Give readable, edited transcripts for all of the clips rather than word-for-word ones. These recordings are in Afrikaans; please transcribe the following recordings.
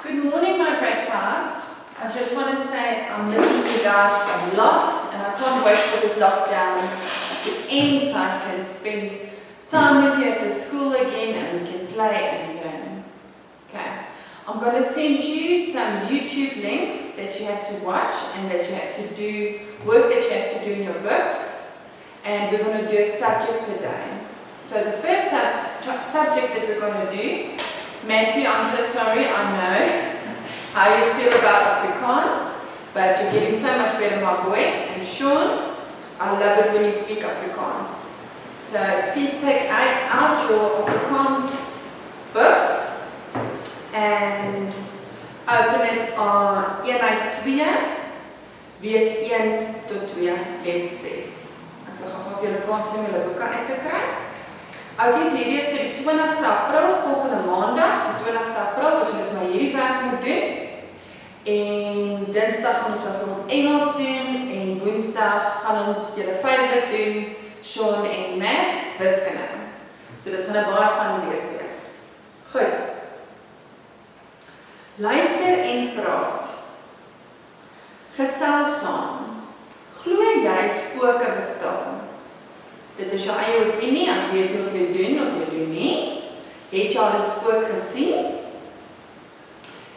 Good morning, my grade fives. I just want to say I'm missing you guys a lot, and I can't wait for this lockdown to end so I can spend time with you at the school again and we can play and learn. Okay, I'm going to send you some YouTube links that you have to watch and that you have to do, work that you have to do in your books, and we're going to do a subject per day. So the first subject that we're going to do, Matthew, I'm so sorry, I know how you feel about Afrikaans, but you're getting so much better, my boy. And Sean, I love it when you speak Afrikaans. So please take out your Afrikaans books and open it on 1 uit 2, week 1 tot 2, les 6. Ek sal gou vir julle kans gee om julle boeke uit te kry. Oukies, hierdie is vir die 20ste April, volgende maandag, die 20ste April, wat julle vir my hierdie werk moet doen. En dinsdag gaan ons byvoorbeeld Engels doen, en woensdag gaan ons julle favorite doen, Sean en Matt, wiskunde. So dit gaan 'n baie van leer wees. Goed. Luister en praat. Gesels saam. Glo jy spooke bestaan? Dit is jou eie opinie, ek weet of jy doen of jy doen nie. Het jy al 'n spook gesien?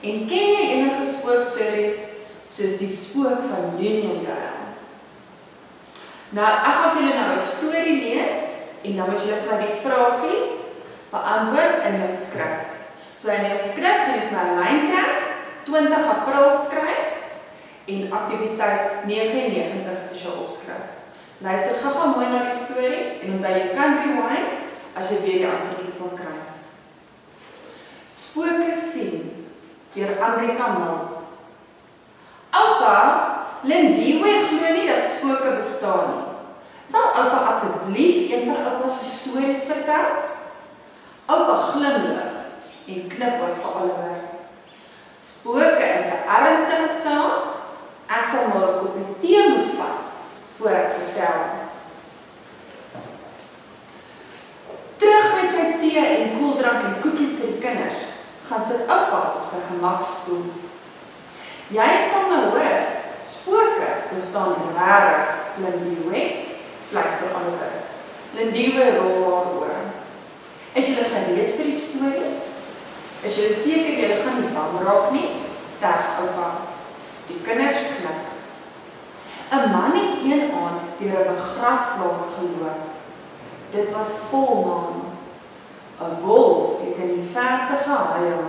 En ken jy enige spookstories soos die spook van Uniondale? Nou, ek gaan vir julle nou 'n storie lees en dan moet julle vir my die vragies beantwoord in jou skrif. So in jou skrif gaan jy vir my 'n lyn trek, 20 April skryf en aktiwiteit 99 is jou opskrif. Luister gou mooi na die storie en onthou jy kan rewind as jy weer die antwoordjies wil kry. Spooke sien deur Andrika Mills. Oupa, Lindiwe glo nie dat spooke bestaan nie. Sal oupa asseblief een van oupa se stories vertel? Oupa glimlag en knipoog vir Oliver. Spooke is 'n ernstige saak. Ek sal maar 'n koppie tee moet vat voor ek vertel. Terug met sy tee en koeldrank en koekies vir die kinders, gaan sit oupa op sy gemakstoel. Jy sal nou hoor, spooke bestaan rarig, Lindiwe, fluister Oliver. Lindiwe rol haar oor. Is julle gereed vir die storie? Is julle seker julle gaan nie bang raak nie? Terg oupa. Die kinders knik. 'n Man het een aand deur 'n begrafplaas geloop. Dit was volmaan. 'n Wolf het in die verte gehuil.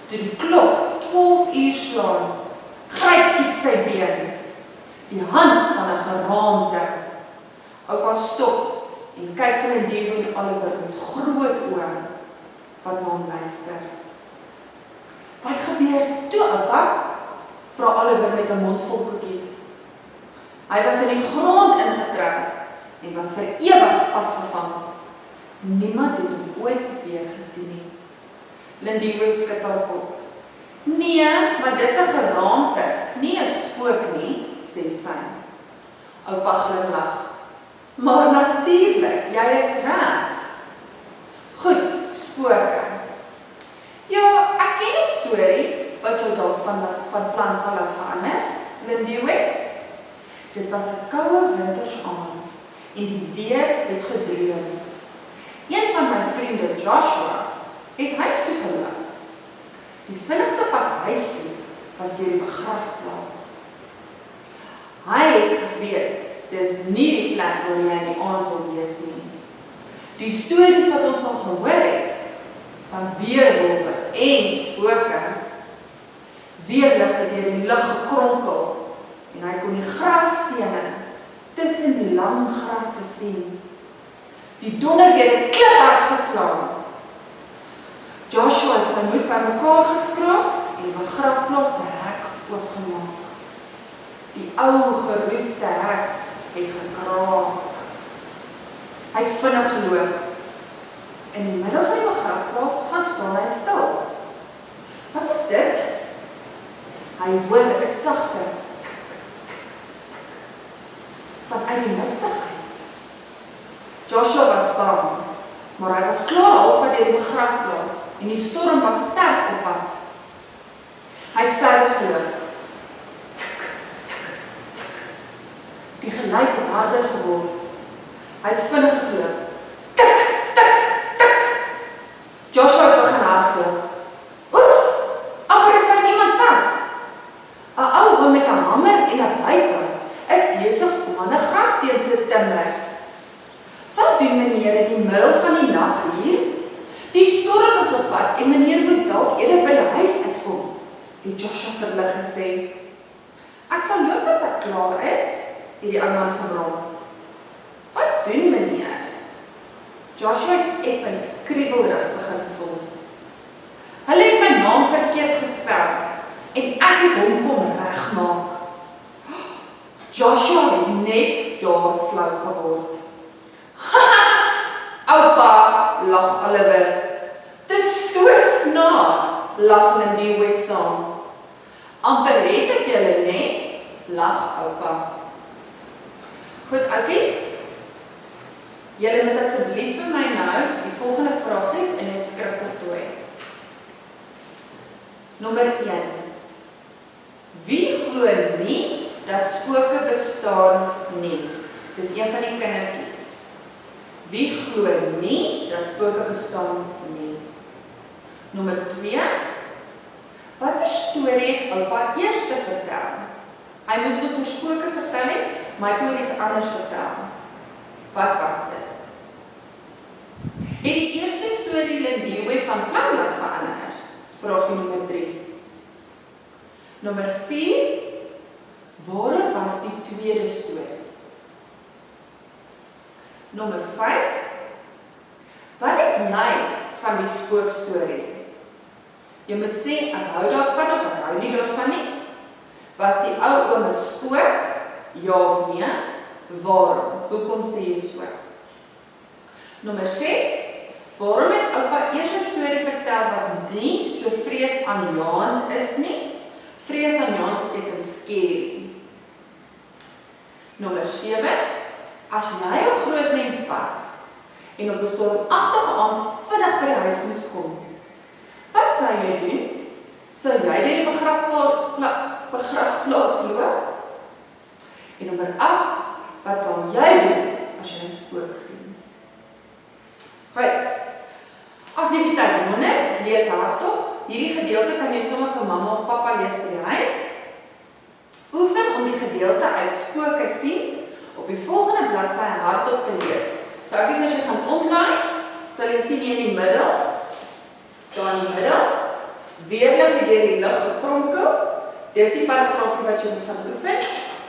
Toe die klok 12 uur slaan, gryp iets sy been. Die hand van 'n geraamte. Oupa stop en kyk vir Lindiwe en Oliver met groot oë wat na hom luister. Wat gebeur toe, oupa? Vra Oliver met 'n mond vol koekies. Hy was in die grond ingetrek en was vir ewig vasgevang. Niemand het hom ooit weer gesien nie. Lindiwe skud haar kop. Nee, maar dis 'n geraamte, nie 'n spook nie, sê sy. Oupa glimlag. Maar natuurlik, jy is reg. Goed, spooke. Ja, ek ken 'n storie wat jou dalk van plan sal laat verander. Lindiwe? Dit was 'n koue wintersaand en die weer het gedreun. Een van my vriende, Joshua, het huis toe geloop. Die vinnigste pad huis toe was deur die begrafplaas. Hy het geweet, dis nie die plek waar jy in die aand wil wees nie. Die stories wat ons al gehoor het, van weerwolwe en spooke, weerligte deur die lug gekronkel, en hy kon die grafstene tussen die lang grasse sien. Die donder deur 'n klip hard geslaan. Joshua het sy moed bymekaar geskraap en die begrafplaas se hek oopgemaak. Die ou geroeste hek het gekraak. Hy het vinnig geloop. In die middel van die begrafplaas gaan staan hy stil. Wat is dit? Hy hoor 'n sagte vanuit die mistigheid. Joshua was bang, maar hy was klaar halfpad deur die begrafplaas en die storm was sterk op pad. Hy het verder geloop. Tik, tik, tik. Die geluid het harder geword. Hy het vinnig geloop. Tik, tik, tik. Joshua het begin hardloop. Oeps, amper is daar iemand vas. 'n Ou oom met 'n hamer en 'n bytel is besig om aan 'n grassteen te timmer. Wat doen meneer in die middel van die nag hier? Die storm is op pad en meneer moet dalk eerder by die huis uitkom, het Joshua verlig gesê. Ek sal loop as ek klaar is, het die ou man gebrom. Wat doen meneer? Joshua het effens kriebelrig begin voel. Hulle het my naam verkeerd gespel en ek het hom kom regmaak. Joshua het net daar flou geword. Oupa, lag Oliver. Dis so snaaks, lag Lindiwe saam. Amper het ek julle net, lag oupa. Goed, oukies. Julle moet asseblief vir my nou die volgende vragies in jou skrif voltooi. Nommer 1. Wie glo nie dat spooke bestaan nie? Dis een van die kindertjies. Wie glo nie dat spooke bestaan nie? Nommer 2. Watter storie het oupa eers te vertel? Hy moes ons oor spooke vertel het, maar hy het oor iets anders vertel. Wat was dit? Het die eerste storie Lindiwe van plan laat verander? Dis vraagie nommer 3. Nommer 4. Waarom was die tweede storie? Nommer 5. Wat het jy van die spookstorie? Jy moet sê, ek hou daarvan of ek hou nie daarvan nie. Was die ou oom 'n spook? Ja of nee? Waarom? Hoekom sê jy so? Nommer 6. Waarom het oupa eers 'n storie vertel wat nie so vreesaanjaend is nie? Vreesaanjaend beteken scary. Nommer 7. As jy 'n groot mens was en op 'n stormagtige aand vinnig by die huis moes kom, wat sou jy doen? Sou jy by die begrafplaas loop? En nommer 8. Wat sal jy doen as jy 'n spook sien? Goed. Aktiwiteit 100, lees hardop. Hierdie gedeelte kan jy sommer vir mamma of pappa lees by die huis. Oefen om die gedeelte uit spooke sien op die volgende bladsy hardop te lees. So as jy gaan omlaai, sal jy sien hier in die middel, daar in die middel, weerlig deur die lug gekronkel. Dis die paragraafie wat jy moet gaan oefen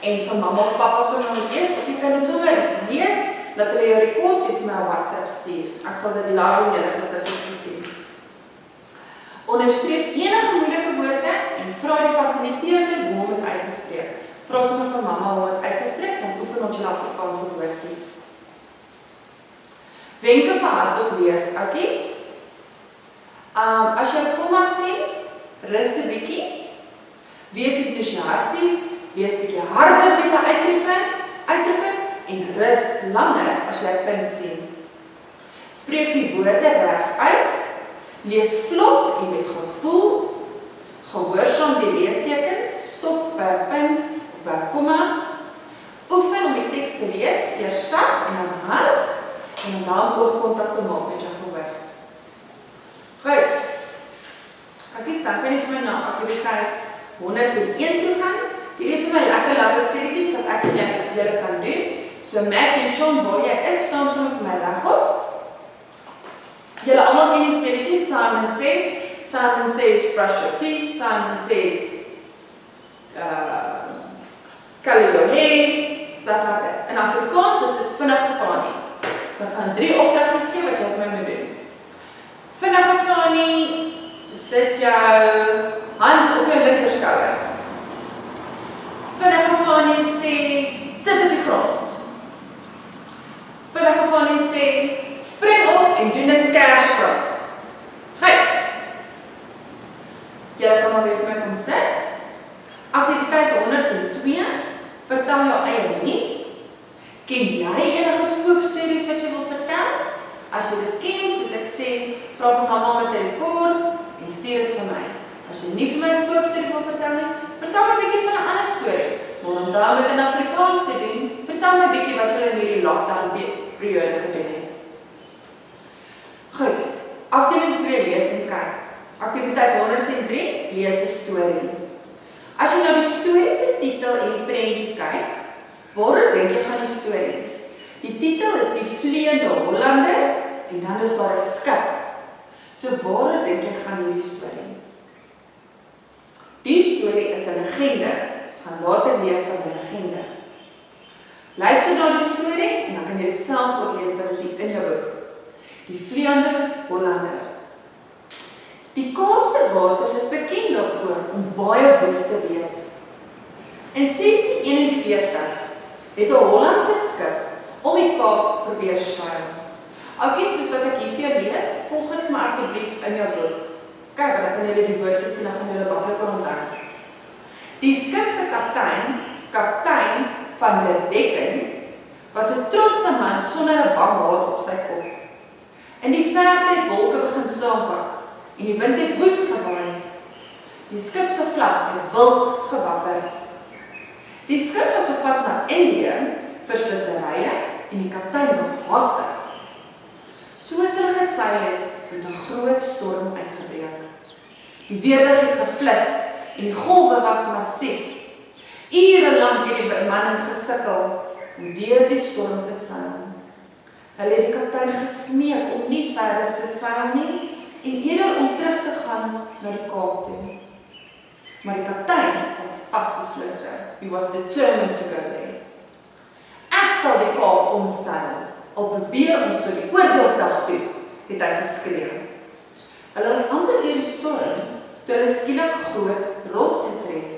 en vir mamma of pappa sommer moet lees, of jy kan dit sommer lees, dat hulle jou rekord en vir my op WhatsApp stuur. Ek sal dit laat om julle gesigte sien. Onderstreep enige moeilike woorde en vra die fasiliteerder hoe om dit uit te spreek. Vra sommer vir mamma hoe om dit uit te spreek en oefen ons julle Afrikaanse woordjies. Wenke vir hardop lees, oukies. As jy komma sien, rus 'n bietjie. Wees entoesiasties, wees bietjie harder met die uitroeping en rus langer as jy 'n punt sien. Spreek die woorde reg uit. Lees vlot en met gevoel. Gehoorsaam die leestekens. Stop by 'n punt of by 'n komma. Oefen om die teks te lees, eers sag en dan hard en dan oogkontak te maak met jou gehoor. Goed. Ek dan kan jy vir my na aktiwiteit 101 toe gaan. Hierdie is my lekker lange speletjies wat ek en julle kan doen. So Matt en Sean, waar jy is, staan sommer vir my regop. Julle almal ken die speletjies. Simon says brush your teeth. Simon says color your hair. In Afrikaans is dit vinnige Fanie. So ek gaan 3 opdraggies gee wat jy vir my moet doen. Vinnige Fanie, sit jou hand op jou linkerskouer. Vinnige Fanie sê, sit op die grond. Vinnige Fanie sê, spring op en doen 'n skersprong. Goed. Julle kan maar weer vir my kom sit. Aktiwiteit 102. Vertel jou eie nuus. Ken jy enige spookstories wat jy wil vertel? As jy dit ken, soos ek sê, sê, vra vir mamma met 'n rekord en stuur dit vir my. As jy nie vir my 'n spookstorie wil vertel nie, vertel my 'n bietjie van 'n ander storie. Maar onthou met in Afrikaans te doen, vertel my 'n bietjie wat julle in hierdie lockdown periode gedoen het. Goed, afdeling 2 lees en kyk. Aktiwiteit 103, lees 'n storie. As jy na die storie se titel en die prentjie kyk, waaroor dink jy gaan die storie? Die titel is Die Vleiende Hollander en dan is daar 'n skip. So waaroor dink jy gaan hierdie storie? Die storie is 'n legende. Ons gaan later leer van 'n legende. Luister na die storie en dan kan jy dit self ook lees wat is in jou boek. Die Vleiende Hollander. Die Kaapse waters is bekend daarvoor om baie woes te wees. In 1641 het 'n Hollandse skip om die Kaap probeer seil. Oukies, soos wat ek hier vir jou lees, volg dit maar asseblief in jou boek. Kyk, dan kan julle die woordjies sien, dan gaan julle makliker onthou. Die skip se kaptein van der Decken, was 'n trotse man sonder 'n bang haar op sy kop. In die verte het wolke begin saampak en die wind het woes gewaai. Die skip se vlag het wild gewapper. Die skip was op pad na Indië vir speserye en die kaptein was haastig. Soos hulle geseil het 'n groot storm uitgebreek. Die weerlig het geflits en die golwe was massief. Ure lank het die bemanning gesukkel om deur die storm te seil. Hulle het die kaptein gesmeek om nie verder te seil nie en eerder om terug te gaan na die Kaap toe. Maar die kaptein was vasbeslote. He was determined to go there. Ek sal die Kaap omseil, al probeer ons tot die oordeelsdag toe, het hy geskree. Hulle was amper deur die storm, toe hulle skielik groot rotse tref.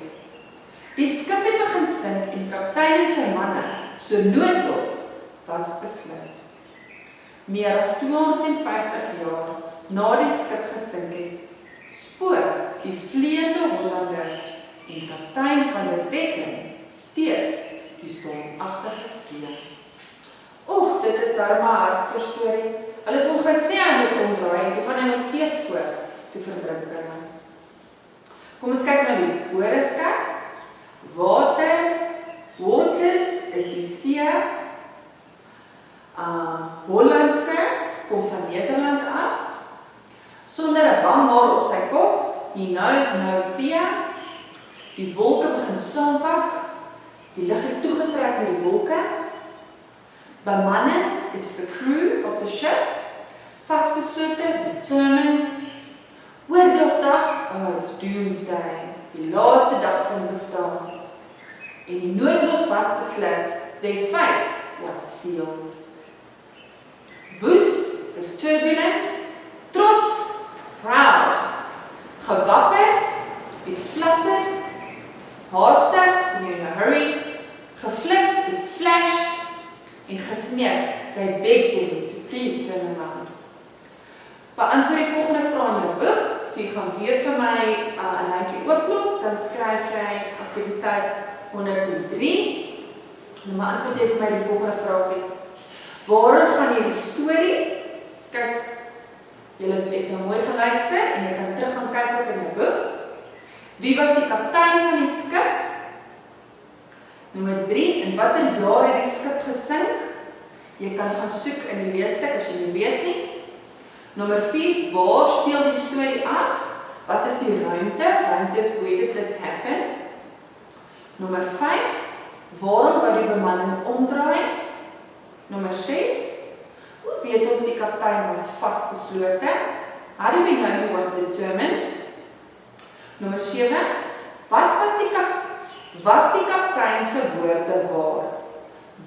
Die skip het begin sink en die kaptein en sy manne, so noodlot, was beslis. Meer as 250 jaar na die skip gesink het, spook die Vleiende Hollander en kaptein van der Decken steeds die stormagtige see. Oeg, dit is daar maar 'n hartseer storie. Hulle het hom gesê hy moet omdraai en toe gaan hy nog steeds voort, toe verdrink hulle. Kom ons kyk na die woordeskat. Waters is die see. Hollandse kom van Nederland af. Sonder 'n bang haar op sy kop, he knows no fear. Die wolke begin saampak. Die lug het toegetrek met die wolke. Bemanning, it's the crew of the ship. Vasbeslote, determined. Oordeelsdag, oh, it's doomsday. Die laaste dag van bestaan. En die noodlot was beslis. Their fate was sealed. Woes is turbulent, trots, proud. Gewapper, het flutter, haastig, in a hurry, geflits, het flashed, en gesmeek, they begged him to please turn around. Beantwoord die volgende vraag in jou boek, so jy gaan weer vir my 'n lyntjie ooplos, dan skryf jy aktiwiteit 103, en beantwoord jy vir my die volgende vraagies. Waaroor gaan hierdie storie? Kyk, julle het nou mooi geluister, en jy kan terug gaan kyk ook in my boek. Wie was die kaptein van die skip? Nommer 3, in watter jaar het die skip gesink? Jy kan gaan soek in die leesstuk as jy nie weet nie. Nommer 4, waar speel die storie af? Wat is die ruimte? Ruimte is where did this happen? Nommer 5, waarom wou die bemanning omdraai? Nommer 6, hoe weet ons die kaptein was vasbeslote? How do we know he was determined? Nommer 7, was die kaptein se woorde waar?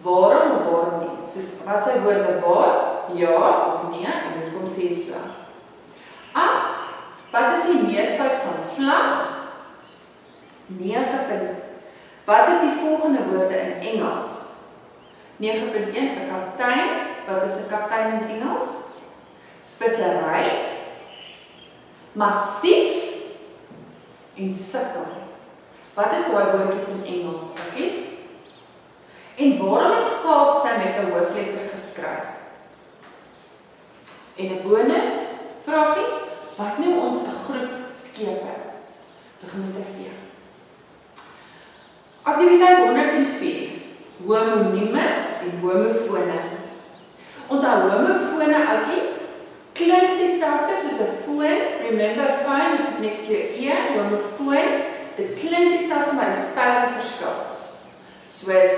Waarom of waarom nie? Soos, was sy woorde waar? Ja of nee? En dit kom sê so. 8, wat is die meervoud van vlag? 9. Wat is die volgende woorde in Engels? 9.1, 'n kaptein. Wat is 'n kaptein in Engels? Spesery, massief en sukkel. Wat is daai woordjies in Engels, oukies? En waarom is Kaapse met 'n hoofletter geskryf? En 'n bonus, Vraagie, wat noem ons 'n groep skepe? Begin met 'n V. Aktiwiteit 104. Homonieme en homofone. Onthou, homofone oudjies klink dieselfde soos 'n foon. Remember, phone next to your ear. Homofoon, dit klink dieselfde, maar die spelling verskil. Soos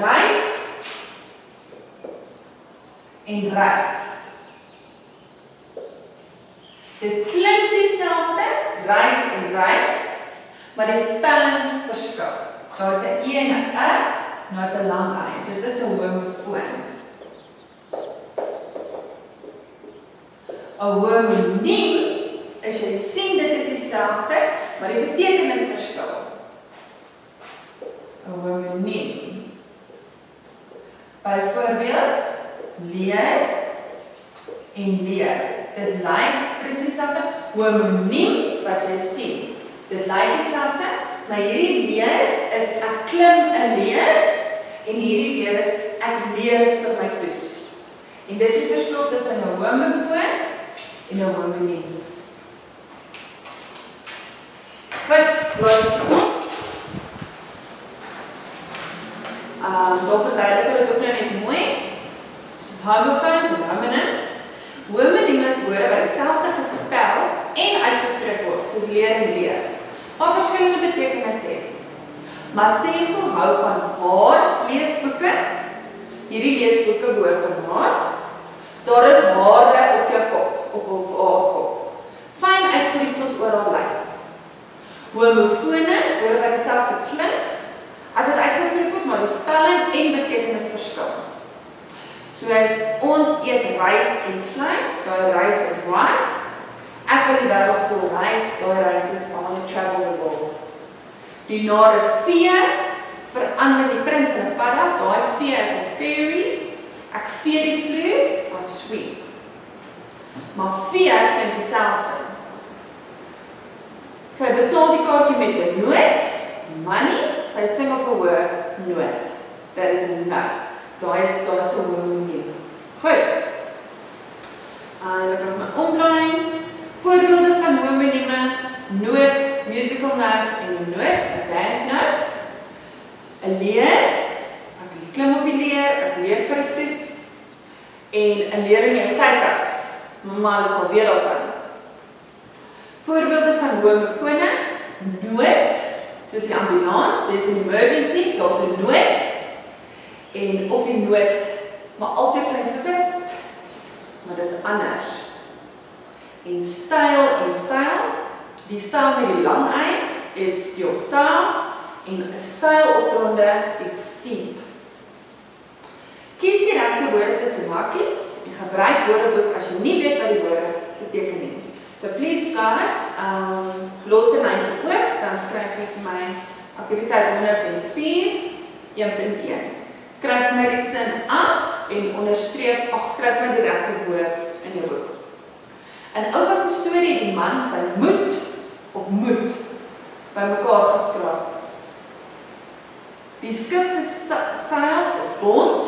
reis en reis. Dit klink dieselfde, reis en reis, maar die spelling verskil. Daar het 'n E en 'n R, nou het 'n lang I. Dit is 'n homofoon. 'n homoniem is jy sien dit is dieselfde, maar die betekenis verskil. 'n homoniem. Byvoorbeeld, leer en leer. Dit lyk presies dieselfde. Homoniem wat jy sien. Dit lyk dieselfde, maar hierdie leer is ek klim 'n leer en hierdie leer is ek leer vir my toets. En dis die verskil tussen 'n homofoon en 'n homoniem. Goed, daar verduidelik hulle dit ook nou net mooi. Homophones en homonyms. Homonyme is woorde wat dieselfde gespel en uitgespreek word, soos leer en leer, maar verskillende betekenis het. Masego hou van haar leesboeke. Hierdie leesboeke behoort aan haar. Daar is hare op jou kop, op haar kop. Fyn uitgeriesels oor haar lyf. Homofone is woorde wat dieselfde klink, as dit uitgespreek word, maar die spelling en die betekenis verskil. Soos ons eet rys en vleis, daai rys is rice. Ek wil die wêreld vol rys, daai rys is I want to travel the world. Die nare vee verander die prins in 'n padda, daai vee is 'n fairy. Ek vee die vloer, maar sweep. Maar vee klink dieselfde. Sy betaal die kaartjie met 'n noot, money, sy sing op 'n hoë noot. That is a note. Daar is 'n homoniem. Goed. En ek gaan my omblaai. Voorbeelde van homonieme: noot, musical note en 'n noot, 'n banknote. 'n leer, ek klim op die leer, ek leer vir 'n toets. En 'n leer in jou sykous. Mamma is al weer daarvan. Voorbeelde van homofone: nood, soos die ambulans, there's an emergency, daar's 'n nood. En of die noot, maar altyd klink soos 'n t, maar dis anders. En styl, die styl met die lang ei, is your style, en 'n styl opronde, it's steep. Kies die regte woorde tussen hakies, en gebruik woordeboek as jy nie weet wat die woorde beteken nie. So please guys, los 'n lyntjie oop, dan skryf jy vir my aktiwiteit 104, 1.1. Skryf my die sin af en onderstreep, skryf my die regte woord in jou boek. In oupa se storie, die man sy moed by mekaar geskraap. Die skip se seil is bont,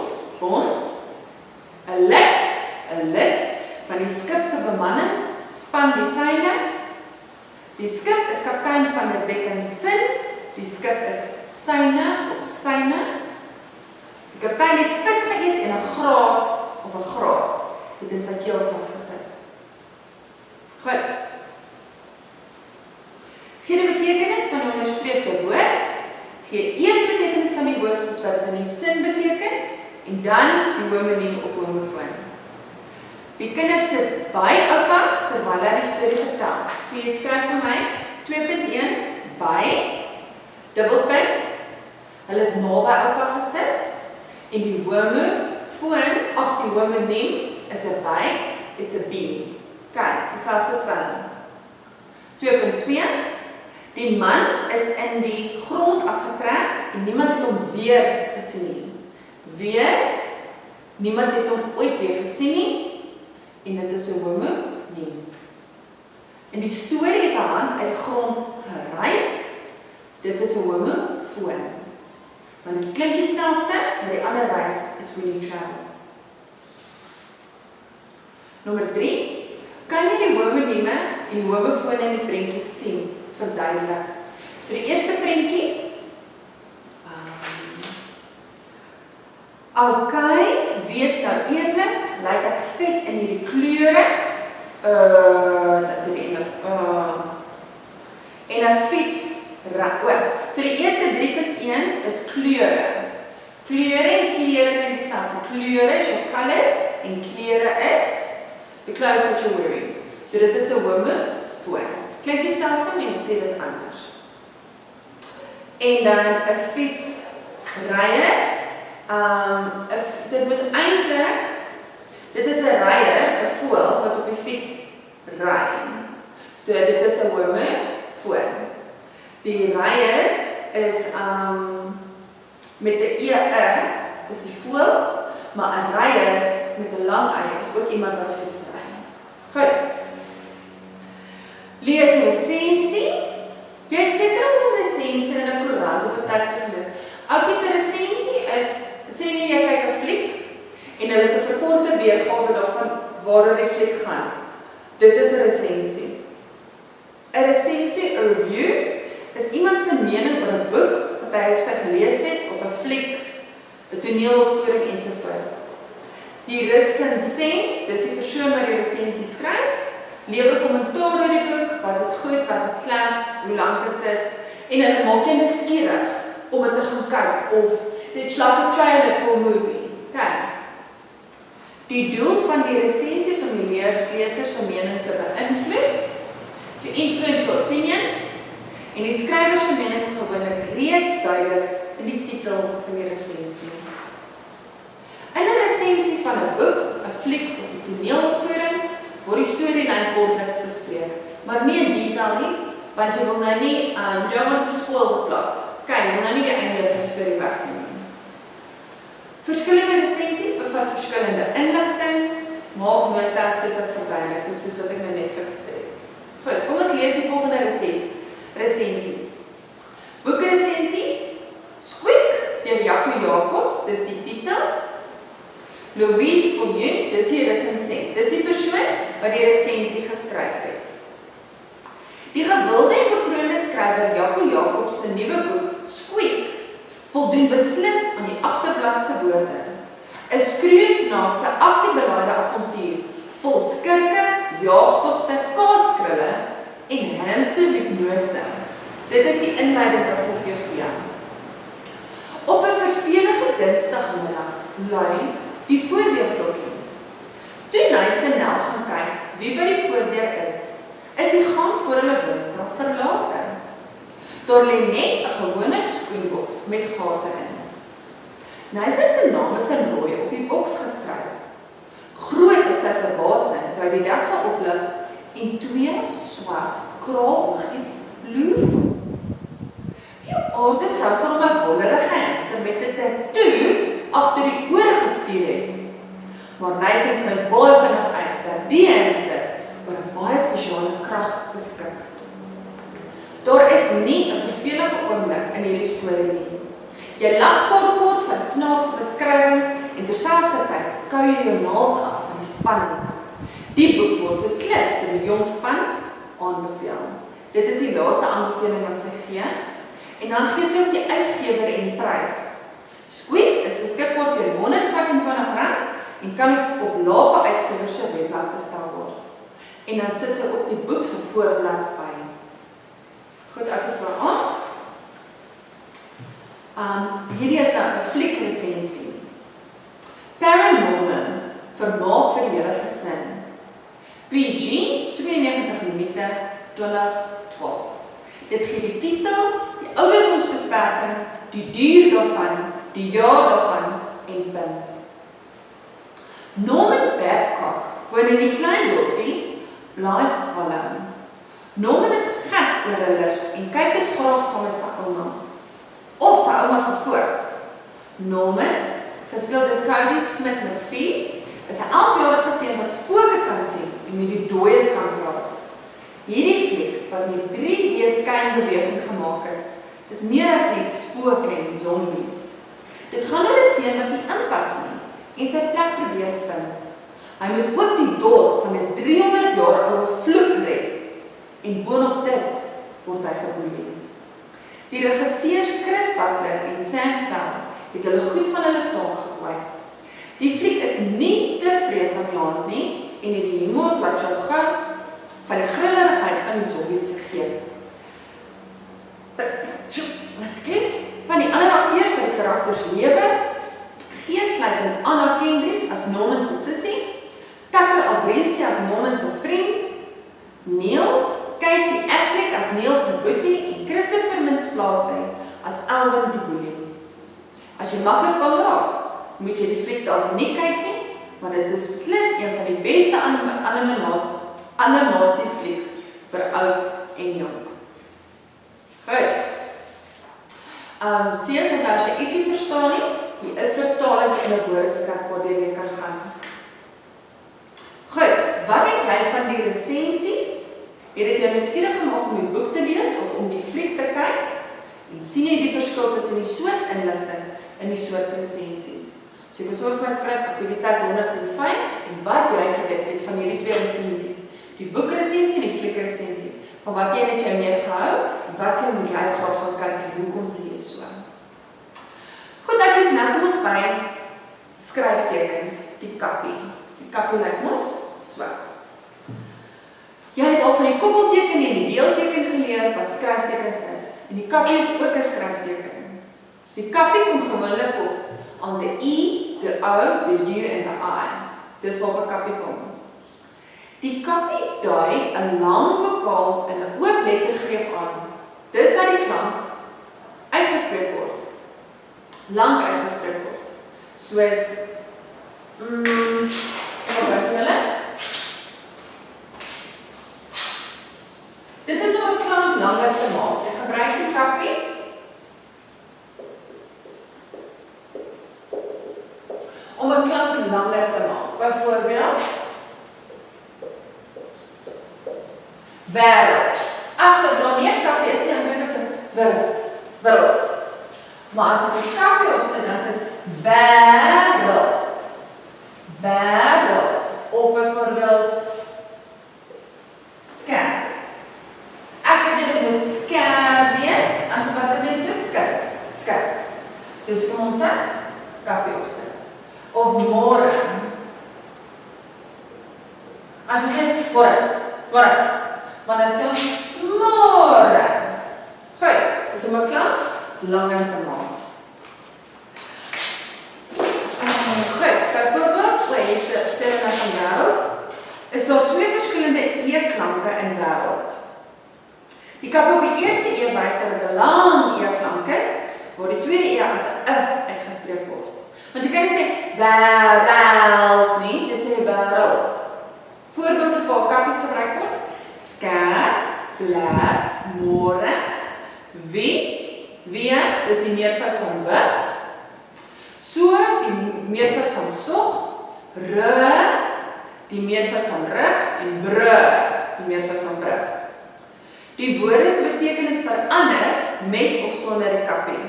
'n lid van die skip se bemanning span die seile. Die skip is kaptein van 'n dekkensin, die skip is syne of syne. Die kaptein het vis geëet en 'n graat het in sy keel vasgesit. Goed. Gee die betekenis van die onderstreepte woord. Gee eers die betekenis van die woord soos wat in die sin beteken en dan die homoniem of homofoon. Die kinders sit by oupa terwyl hy die storie vertel. So jy skryf vir my 2.1 by dubbelpunt. Hulle het naby oupa gesit en die homofoon, die homoniem is 'n by, it's a B. Kyk, dieselfde spelling. 2.2 Die man is in die grond afgetrek en niemand het hom weer gesien nie. Niemand het hom ooit weer gesien nie en dit is 'n homoniem. En die storie het 'n hand uit die grond gereis. Dit is 'n homofoon. Want dit klink dieselfde, maar die ander reis, it's when you travel. Nommer 3. Kan jy die homonieme en die homofone in die prentjie sien? Verduidelik. So die eerste prentjie. Okay, wees nou eerlik, lyk ek vet in hierdie kleure. Dat is die ene. En 'n fiets so die eerste 3.1 is kleure. Kleure en klere kan dieselfde. Kleure is your colors en klere is the clothes that you're wearing. So dit is 'n homofoon. Klink dieselfde, maar jy sê dit anders. En dan 'n fiets ryer. Dit moet eintlik, dit is 'n ryer, 'n voël wat op die fiets ry. So dit is 'n homofoon. Die ryer is met 'n e is die voël, maar 'n ryer met 'n lang ei is ook iemand wat fiets ry. Goed. Lees 'n resensie. Jy het seker 'n resensie in 'n koerant of 'n tydskrif gelees. Oukie se resensie is, sê jy kyk 'n fliek en hulle het 'n verkorte weergawe daarvan waaroor die fliek gaan. Dit is 'n resensie. 'n Resensie, 'n review, is iemand se mening oor 'n boek wat hy of sy gelees het of 'n fliek, 'n toneelopvoering ensovoorts. Die resensent, dis die persoon wat die resensie skryf, lewer kommentaar oor die boek, was dit goed, was dit sleg, hoe lank is dit, en hulle maak jy nuuskierig om dit te gaan kyk, of dit slaat 'n trailer vir 'n movie. Kyk. Die doel van die resensie is om die leser se mening te beïnvloed, to influence your opinion, en die skrywer se mening is gewoonlik reeds duidelik in die titel van die resensie. In 'n resensie van 'n boek, 'n fliek of 'n toneelopvoering word die storielyn kortliks bespreek, maar nie in detail nie, want jy wil nou nie, you don't want to spoil the plot. Kyk, jy wil nou nie die einde van die storie wegneem nie. Verskillende resensies bevat verskillende inligting, maak notas soos ek verduidelik, soos wat ek nou net vir gesê het. Goed, kom ons lees die volgende resensies. Boekresensie, Squeak, deur Jaco Jacobs, dis die titel. Louise Fournier, dis die resensent, dis die persoon wat die resensie geskryf het. Die gewilde en bekroonde skrywer Jaco Jacobs se nuwe boek, Squeak, voldoen beslis aan die agterblad se woorde. 'n skreeusnaakse aksiebelaaide avontuur, vol skurke, jaagtogte, kaaskrulle en hamsterhipnose. Dit is die inleiding wat sy vir jou gee. Op 'n vervelige Dinsdagmiddag lui die voordeurklokkie. Toe Nathan Nel gaan kyk wie by die voordeur is die gang voor hulle woonstel verlate. Daar lê net 'n gewone skoenboks met gate in. Nathan se naam is in rooi op die boks geskryf. Groot is sy verbasing toe hy die deksel oplig en 2 swart kraaloggies loer. Die aarde sou vir hom 'n wonderlike hamster met 'n tattoo agter die ore gestuur het. Maar Nathan vind baie vinnig uit dat die hamster oor 'n baie spesiale krag beskik. Daar is nie 'n vervelige oomblik in hierdie storie nie. Jy lag kort van snaakse beskrywing en terselfdertyd kou jy jou naels af van die spanning. Die boek word beslis vir die jong span aanbeveel. Dit is die laaste aanbeveling wat sy gee. En dan gee sy ook die uitgewer en die prys. Squeak is beskikbaar teen R125 en kan op Lapa Uitgewer se webblad bestel word. En dan sit sy ook die boek se voorblad by. Goed, ek is daar aan. Hierdie is nou 'n fliekresensie. Paranorman, vermaak vir julle gesin. PG, 92 minute, 2012. Dit gee die titel, die ouderdomsbeperking, die duur daarvan, die jaar daarvan en punt. Norman Babcock woon in die klein dorpie Blythe Hollow. Norman is gek oor hulle en kyk dit graag saam met sy ouma. Of sy ouma se spook. Norman, gespeel deur Cody Smith-McPhee, is 'n 11-jarige seun wat spooke kan sien en met die dooies kan praat. Hierdie fliek, wat met 3D skynbeweging gemaak is meer as net spooke en zombies. Dit gaan oor 'n seun wat nie inpas nie en sy plek probeer vind. Hy moet ook die dorp van 'n 300 jaar oude vloek red. En boonop dit word hy geboelie. Die regisseurs Chris Butler en Sam Fell het hulle goed van hulle taak gekwyt. Die fliek is nie te vreesaanjaend nie en die humor laat jou gou van die grillerigheid van die zombies vergeet. Ekskuus, van die ander akteurs wat die karakters lewe, sluit in Anna Kendrick as Norman se sussie, Tucker Abramson as Norman se vriend, Neil, Casey Affleck as Neil se boetie en Christopher Mintz-Plasse as Alvin die boelie. As jy maklik kan raak, moet jy die fliek dalk nie kyk nie, want dit is beslis een van die beste animasieflieks vir oud en jong. Goed. Seuns, en as jy ietsie verstaan nie, hier is vertaling en 'n woordeskat waardeur jy kan gaan. Goed, wat het jy van die resensies? Het dit jou nuuskierig gemaak om die boek te lees of om die fliek te kyk? En sien jy die verskil tussen die soort inligting en die soort resensies? So jy kan sorg vir my skryf aktiwiteit 105 en wat jy gedink het van hierdie twee resensies. Die boekresensie en die fliekresensie. Van wat jy net jou meer gehou en wat jy moet jy graag gaan kyk en hoekom sê jy so. Goed, ek is nou kom ons by skryftekens, die kappie. Die kappie lyk mos so. Jy het al van die koppelteken en die deelteken geleer wat skryftekens is. En die kappie is ook 'n skryfteken. Die kappie kom gewoonlik op aan die I, die O, die U en die I. Dis waar 'n kappie kom. Die kappie dui 'n lang vokaal in 'n oop lettergreep aan. Dis dat die klank uitgespreek word. Lang uitgespreek word. Soos wat is julle? Dit is om 'n klank langer te maak. Jy gebruik die kappie om 'n klank langer te maak. Byvoorbeeld wêreld. As dit dan nie 'n kappie is nie, dan klink dit so wêreld. Maar as dit 'n kappie opsit, dan is dit wêreld. Wêreld. Of byvoorbeeld skerp. Ek het dit moet skerp wees, en so was dit net so skerp. Dus kom ons sê, kappie opsit. Of môre. As jy dit môre. Maar dan sê ons môre. Goed, is om 'n klank langer te maak. Goed, byvoorbeeld, jy sê dan van wêreld, is daar twee verskillende E-klanke in wêreld. Die kappie op die eerste E wys dat dit 'n lang E-klank is, waar die tweede E as 'n uitgespreek word. Want jy kan nie sê wêreld nie, jy sê wêreld. Voorbeelde waar kappies gebruik word: skerp, blær, môre, wie, dis die meervoud van wig, so, die meervoud van sog, die meervoud van rug, en die meervoud van brug. Die woorde se betekenis verander met of sonder die kappie.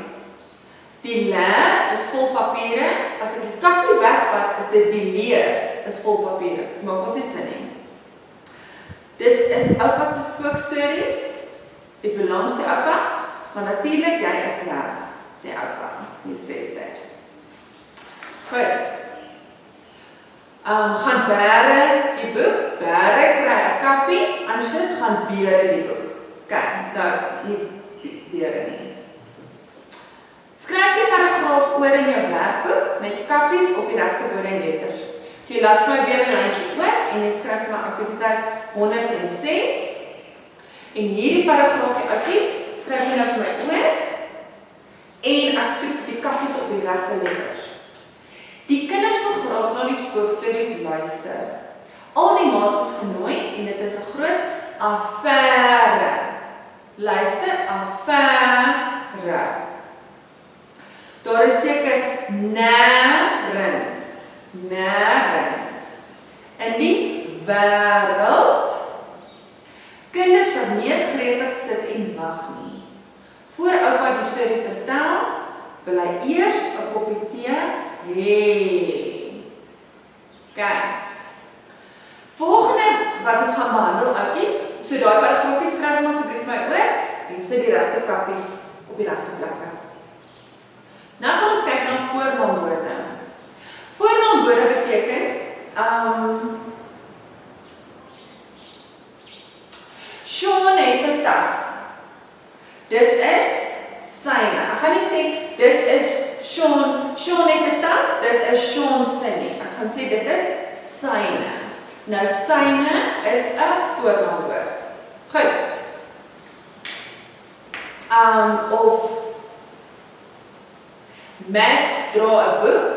Die leer is vol papiere, as ek die kappie wegvat, is dit die leer is vol papiere. Dit maak ons nie sin nie. Dit is oupa se spookstories, die belangste oupa, maar natuurlik jy is reg, sê oupa, jy sê dit. Goed. Gaan bære die boek, bære kry 'n kappie, anders gaan beere die boek. Kyk, nou, nie beere nie. Skryf die paragraaf oor in jou werkboek met kappies op die regte woorde en letters. So jy laat vir my weer 'n lyntjie oop en jy skryf my aktiwiteit 106. En hierdie paragraafie oudjies, skryf jy nou vir my oor en ek soek die kappies op die regte letters. Die kinders wil graag na die spookstories luister. Al die maats is genooi en dit is 'n groot affære. Luister, affære. Daar is seker nêrens in die wêreld kinders wat meer gretig sit en wag nie. Voor oupa die storie vertel, wil hy eers 'n koppie tee hê. Kyk, wat ons gaan behandel, oudjies. So daai paragrafies skryf hom asseblief my oor en sit die regte kappies op die regte plekke. Nou gaan ons kyk na voornaamwoorde. Voornaamwoorde beteken Sean het 'n tas. Dit is syne. Ek gaan nie sê dit is Sean het 'n tas, dit is Sean se nie. Ek gaan sê dit is syne. Nou syne is 'n voornaamwoord. Goed. Of Matt dra 'n boek.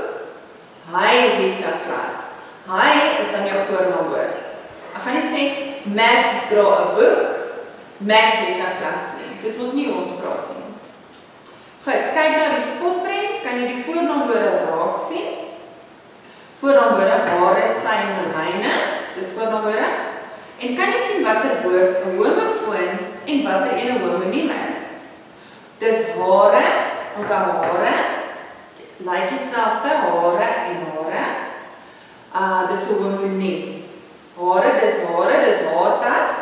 Hy het na klas. Hy is dan jou voornaamwoord. Ek gaan nie sê Matt dra 'n boek. Matt het na klas nie. Dis mos nie hoe ons praat nie. Goed, kyk na die spotprent, kan jy die voornaamwoorde raak sien. Voornaamwoorde, hare, syne, myne, dis voornaamwoorde. En kan jy sien watter woord 'n homofoon en watter een 'n homoniem is? Dis hare, onthou hare, lyk dieselfde, hare en hare. Dis 'n homoniem. Hare, dis haartas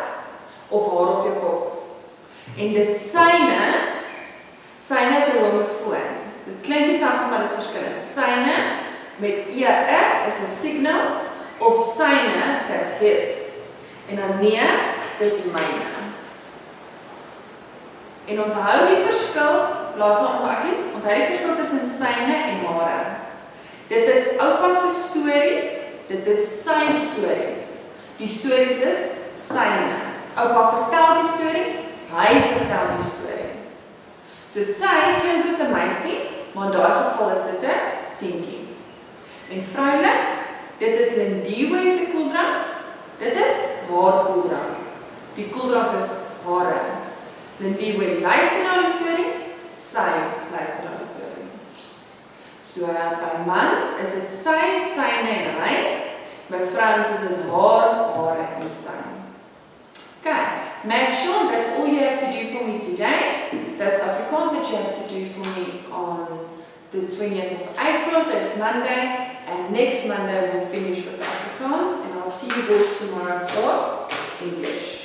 of haar op jou kop. En dis syne is 'n homofoon. Dit klink dieselfde, maar dit is verskillend. Syne met is 'n signal of syne, that's his. En dan nee, dis myne. En onthou die verskil, laat maar omakkies, onthou die verskil tussen syne en hare. Dit is oupa se stories, dit is sy stories. Die stories is syne. Oupa vertel die storie, hy vertel die storie. So sy klink soos 'n meisie, maar in daai geval is dit 'n seentjie. En vroulik, dit is Lindiwe se koeldrank, dit is haar koeldrank. Die koeldrank is hare. Lindiwe luister na die storie, sy luister na die storie. So by mans is dit sy, syne en hy, by vrouens is dit haar, hare en sy. Okay, Matt, Sean, that's all you have to do for me today. That's Afrikaans that you have to do for me on the 20th of April, that's Monday, and next Monday we'll finish with Afrikaans, and I'll see you boys tomorrow for English.